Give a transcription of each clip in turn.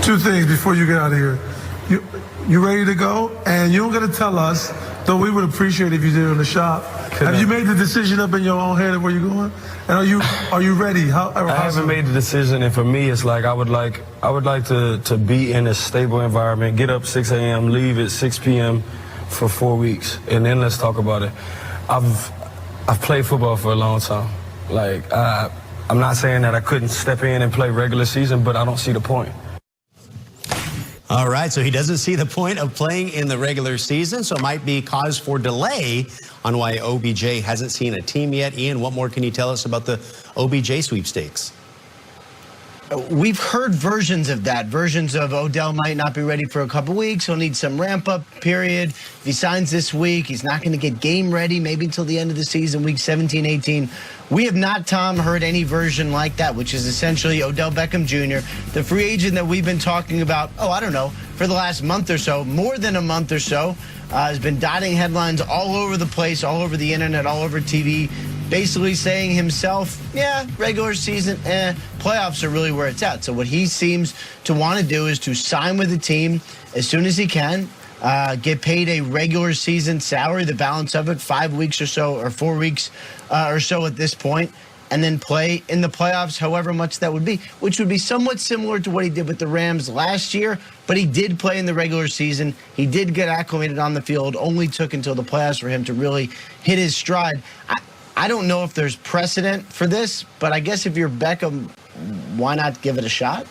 Two things before you get out of here. You ready to go? And you don't got to tell us, though we would appreciate if you did it in the shop. Have you made the decision up in your own head of where you're going? And are you ready? I haven't made the decision, and for me, it's like I would like to be in a stable environment, get up 6 a.m., leave at 6 p.m. for 4 weeks, and then let's talk about it. I've played football for a long time. Like I'm not saying that I couldn't step in and play regular season, but I don't see the point. All right, so he doesn't see the point of playing in the regular season, so it might be cause for delay on why OBJ hasn't seen a team yet. Ian, what more can you tell us about the OBJ sweepstakes? We've heard versions of that. Versions of Odell might not be ready for a couple weeks. He'll need some ramp-up period. If he signs this week, he's not going to get game ready maybe until the end of the season, week 17, 18. We have not, Tom, heard any version like that, which is essentially Odell Beckham Jr., the free agent that we've been talking about, I don't know, for the last month or so, more than a month or so, has been dotting headlines all over the place, all over the internet, all over TV, basically saying himself, yeah, regular season, playoffs are really where it's at. So what he seems to want to do is to sign with the team as soon as he can, get paid a regular season salary, the balance of it, 5 weeks or so, or 4 weeks or so at this point, and then play in the playoffs however much that would be, which would be somewhat similar to what he did with the Rams last year, but he did play in the regular season. He did get acclimated on the field, only took until the playoffs for him to really hit his stride. I don't know if there's precedent for this, but I guess if you're Beckham, why not give it a shot?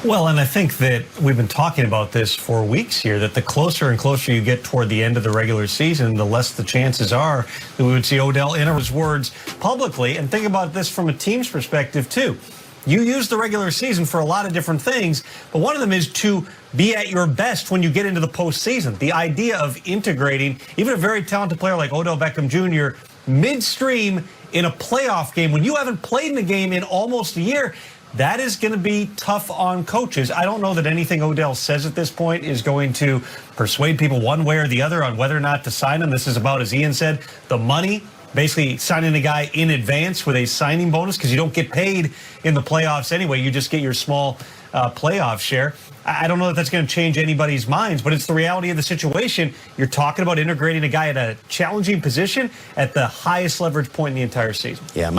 Well, and I think that we've been talking about this for weeks here, that the closer and closer you get toward the end of the regular season, the less the chances are that we would see Odell enter his words publicly. And think about this from a team's perspective, too. You use the regular season for a lot of different things, but one of them is to be at your best when you get into the postseason. The idea of integrating even a very talented player like Odell Beckham Jr. midstream in a playoff game when you haven't played in the game in almost a year, that is going to be tough on coaches. I don't know that anything Odell says at this point is going to persuade people one way or the other on whether or not to sign him. This is about, as Ian said, the money. Basically signing a guy in advance with a signing bonus because you don't get paid in the playoffs anyway. You just get your small playoff share. I don't know that that's going to change anybody's minds, but it's the reality of the situation. You're talking about integrating a guy at a challenging position at the highest leverage point in the entire season. Yeah.